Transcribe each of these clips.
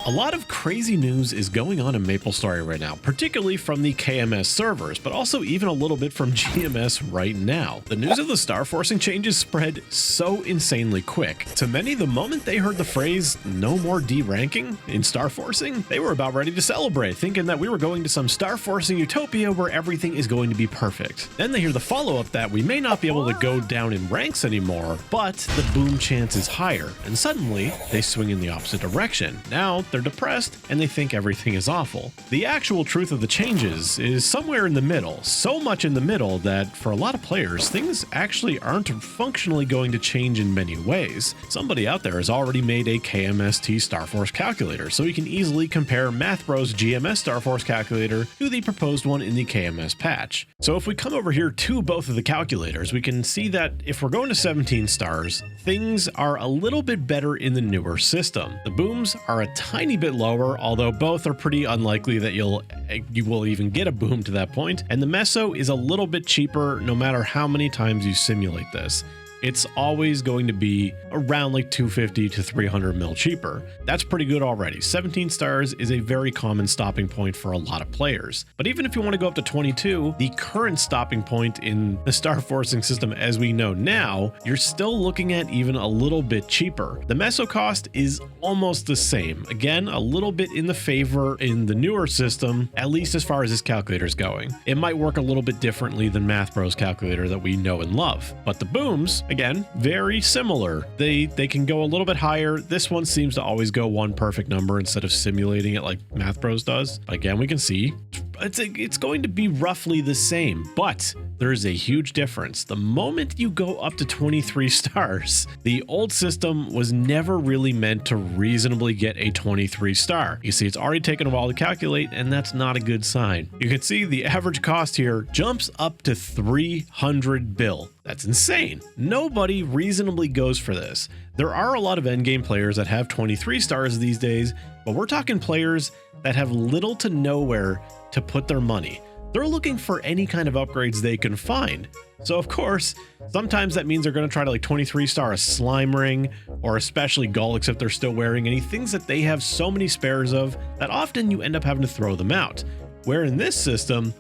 A lot of crazy news is going on in MapleStory right now, particularly from the KMS servers, but also even a little bit from GMS right now. The news of the Starforcing changes spread so insanely quick. To many, the moment they heard the phrase "no more D-ranking" in Starforcing, they were about ready to celebrate, thinking that we were going to some Starforcing utopia where everything is going to be perfect. Then they hear the follow-up that we may not be able to go down in ranks anymore, but the boom chance is higher, and suddenly they swing in the opposite direction. Now they're depressed and they think everything is awful. The actual truth of the changes is somewhere in the middle, so much in the middle that for a lot of players, things actually aren't functionally going to change in many ways. Somebody out there has already made a KMST Starforce calculator, so you can easily compare MathBros GMS Starforce calculator to the proposed one in the KMS patch. So if we come over here to both of the calculators, we can see that if we're going to 17 stars, things are a little bit better in the newer system. The booms are a tiny bit lower, although both are pretty unlikely that you will even get a boom to that point, and the meso is a little bit cheaper no matter how many times you simulate this. It's always going to be around like 250 to 300 mil cheaper. That's pretty good already. 17 stars is a very common stopping point for a lot of players. But even if you want to go up to 22, the current stopping point in the Starforcing system as we know now, you're still looking at even a little bit cheaper. The meso cost is almost the same. Again, a little bit in the favor in the newer system, at least as far as this calculator is going. It might work a little bit differently than MathBros calculator that we know and love. But the booms, again, very similar. They can go a little bit higher. This one seems to always go one perfect number instead of simulating it like MathBros does. Again, we can see it's going to be roughly the same, but there's a huge difference. The moment you go up to 23 stars, the old system was never really meant to reasonably get a 23 star. You see, it's already taken a while to calculate, and that's not a good sign. You can see the average cost here jumps up to 300 bill. That's insane. Nobody reasonably goes for this. There are a lot of endgame players that have 23 stars these days, but we're talking players that have little to nowhere to put their money. They're looking for any kind of upgrades they can find. So of course, sometimes that means they're going to try to like 23 star a slime ring, or especially Gulliks if they're still wearing any things that they have so many spares of that often you end up having to throw them out. Where in this system,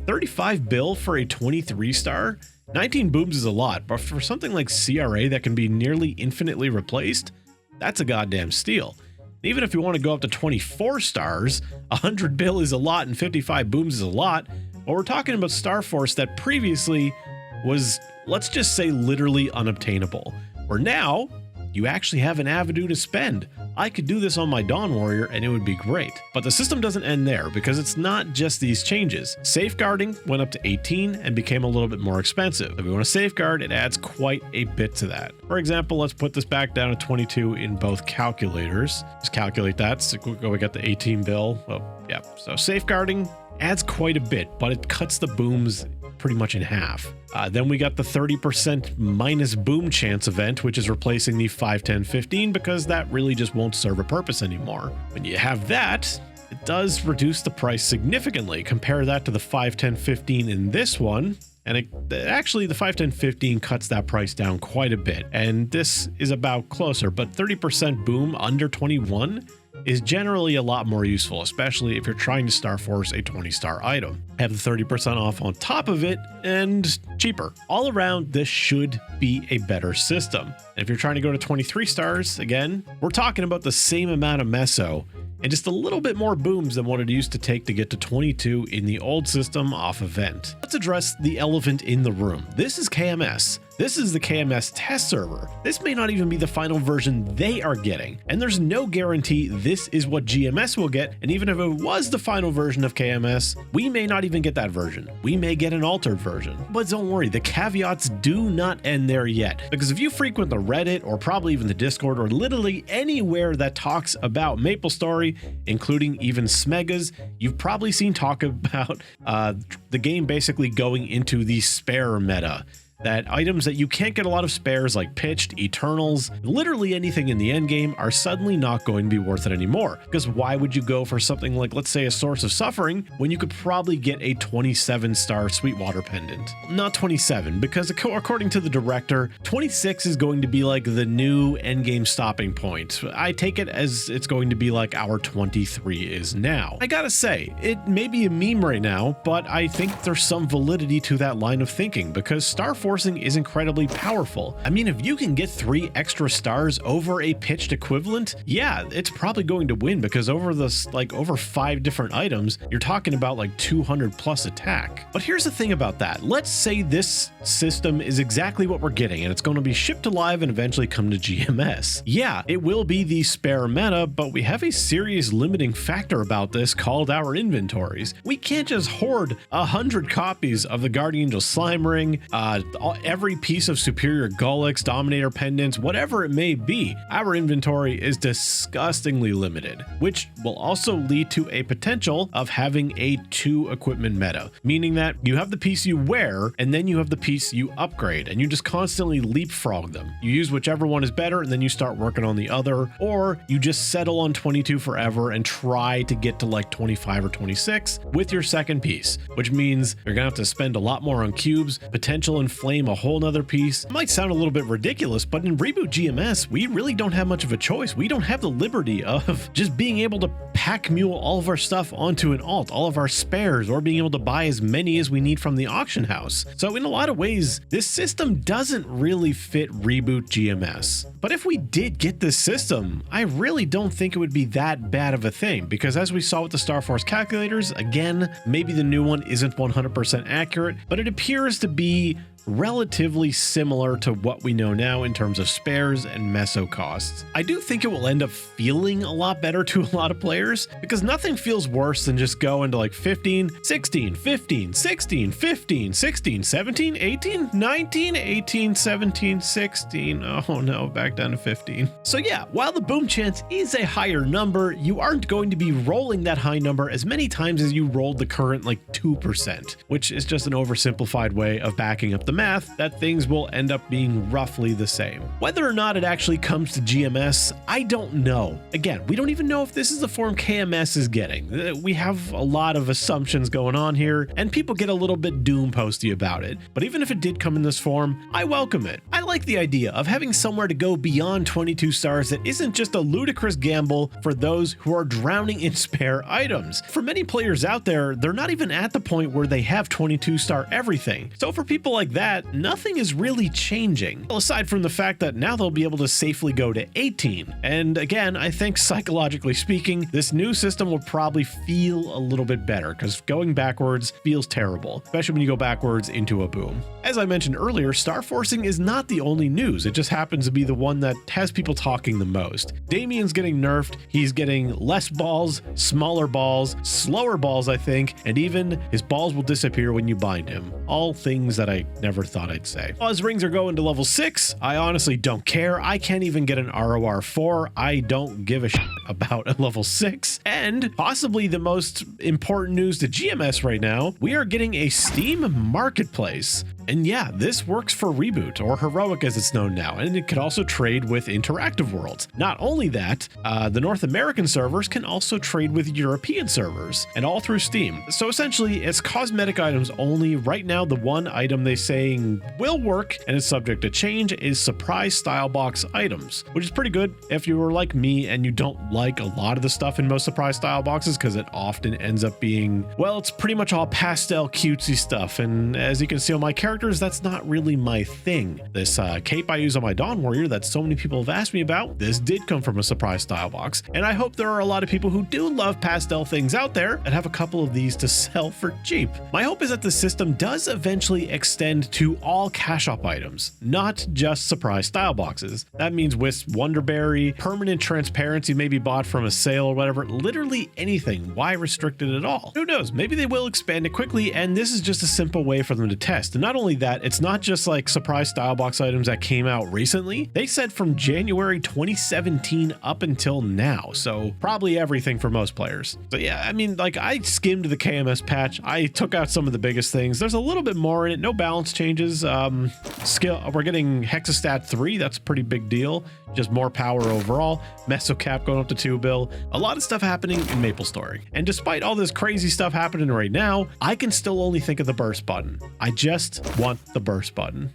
35 bill for a 23 star, 19 booms is a lot, but for something like CRA that can be nearly infinitely replaced, that's a goddamn steal. Even if you want to go up to 24 stars, 100 bill is a lot and 55 booms is a lot. But we're talking about Starforce that previously was, let's just say, literally unobtainable. Where now, you actually have an avenue to spend. I could do this on my Dawn Warrior and it would be great. But the system doesn't end there, because it's not just these changes. Safeguarding went up to 18 and became a little bit more expensive. If we want to safeguard, it adds quite a bit to that. For example, let's put this back down to 22 in both calculators. Just calculate that. So we got the 18 bill. Oh, yeah. So safeguarding adds quite a bit, but it cuts the booms pretty much in half. Then we got the 30% minus boom chance event, which is replacing the 5, 10, 15, because that really just won't serve a purpose anymore. When you have that, it does reduce the price significantly. Compare that to the 5, 10, 15 in this one, and actually the 5, 10, 15 cuts that price down quite a bit. And this is about closer, but 30% boom under 21 is generally a lot more useful, especially if you're trying to Starforce a 20-star item. Have the 30% off on top of it and cheaper. All around, this should be a better system. And if you're trying to go to 23 stars, again, we're talking about the same amount of meso and just a little bit more booms than what it used to take to get to 22 in the old system off event. Let's address the elephant in the room. This is KMS. This is the KMS test server. This may not even be the final version they are getting, and there's no guarantee this is what GMS will get, and even if it was the final version of KMS, we may not even get that version. We may get an altered version. But don't worry, the caveats do not end there yet, because if you frequent the Reddit, or probably even the Discord, or literally anywhere that talks about MapleStory, including even Smegas, you've probably seen talk about the game basically going into the spare meta. that items that you can't get a lot of spares like pitched, eternals, literally anything in the end game are suddenly not going to be worth it anymore. Because why would you go for something like, let's say, a Source of Suffering when you could probably get a 27-star Sweetwater pendant? Not 27, because according to the director, 26 is going to be like the new endgame stopping point. I take it as it's going to be like our 23 is now. I gotta say, it may be a meme right now, but I think there's some validity to that line of thinking because Starforcing is incredibly powerful. I mean, if you can get 3 extra stars over a pitched equivalent, yeah, it's probably going to win because over 5 different items, you're talking about like 200 plus attack. But here's the thing about that. Let's say this system is exactly what we're getting and it's going to be shipped to live and eventually come to GMS. Yeah, it will be the spare meta, but we have a serious limiting factor about this called our inventories. We can't just hoard 100 copies of the Guardian Angel Slime Ring, every piece of Superior Gullix, Dominator pendants, whatever it may be. Our inventory is disgustingly limited, which will also lead to a potential of having a 2 equipment meta, meaning that you have the piece you wear and then you have the piece you upgrade and you just constantly leapfrog them. You use whichever one is better and then you start working on the other, or you just settle on 22 forever and try to get to like 25 or 26 with your second piece, which means you're gonna have to spend a lot more on cubes, potential inflame a whole nother piece. It might sound a little bit ridiculous, but in Reboot GMS, we really don't have much of a choice. We don't have the liberty of just being able to pack mule all of our stuff onto an alt, all of our spares, or being able to buy as many as we need from the auction house. So in a lot of ways, this system doesn't really fit Reboot GMS. But if we did get this system, I really don't think it would be that bad of a thing, because as we saw with the Starforce calculators, again, maybe the new one isn't 100% accurate, but it appears to be relatively similar to what we know now in terms of spares and meso costs. I do think it will end up feeling a lot better to a lot of players because nothing feels worse than just going to like 15, 16, 15, 16, 15, 16, 17, 18, 19, 18, 17, 16. Oh no, back down to 15. So yeah, while the boom chance is a higher number, you aren't going to be rolling that high number as many times as you rolled the current like 2%, which is just an oversimplified way of backing up the math that things will end up being roughly the same. Whether or not it actually comes to GMS, I don't know. Again, we don't even know if this is the form KMS is getting. We have a lot of assumptions going on here, and people get a little bit doom posty about it. But even if it did come in this form, I welcome it. I like the idea of having somewhere to go beyond 22 stars that isn't just a ludicrous gamble for those who are drowning in spare items. For many players out there, they're not even at the point where they have 22-star everything. So for people like that, nothing is really changing, aside from the fact that now they'll be able to safely go to 18. And again, I think psychologically speaking, this new system will probably feel a little bit better because going backwards feels terrible, especially when you go backwards into a boom. As I mentioned earlier, Starforcing is not the only news. It just happens to be the one that has people talking the most. Damien's getting nerfed. He's getting less balls, smaller balls, slower balls, I think, and even his balls will disappear when you bind him. All things that I never thought I'd say. While his rings are going to level 6, I honestly don't care. I can't even get an ROR 4. I don't give a shit about a level 6. And possibly the most important news to GMS right now, we are getting a Steam marketplace. And yeah, this works for Reboot, or Heroic as it's known now, and it can also trade with Interactive Worlds. Not only that, the North American servers can also trade with European servers, and all through Steam. So essentially, it's cosmetic items only. Right now, the one item they saying will work and is subject to change is surprise style box items, which is pretty good if you were like me and you don't like a lot of the stuff in most surprise style boxes because it often ends up being, well, it's pretty much all pastel cutesy stuff, and as you can see on my character, that's not really my thing. This cape I use on my Dawn Warrior that so many people have asked me about, this did come from a surprise style box, and I hope there are a lot of people who do love pastel things out there and have a couple of these to sell for cheap. My hope is that the system does eventually extend to all cash up items, not just surprise style boxes. That means Wisp Wonderberry, permanent transparency may be bought from a sale or whatever, literally anything. Why restrict it at all? Who knows? Maybe they will expand it quickly, and this is just a simple way for them to test. And not only only that, it's not just like surprise style box items that came out recently. They said from January 2017 up until now, so probably everything for most players. So yeah, I mean, like, I skimmed the KMS patch. I took out some of the biggest things. There's a little bit more in it. No balance changes. We're getting Hexastat 3. That's a pretty big deal. Just more power overall. Mesocap going up to 2 bill. A lot of stuff happening in MapleStory. And despite all this crazy stuff happening right now, I can still only think of the burst button. I just want the burst button.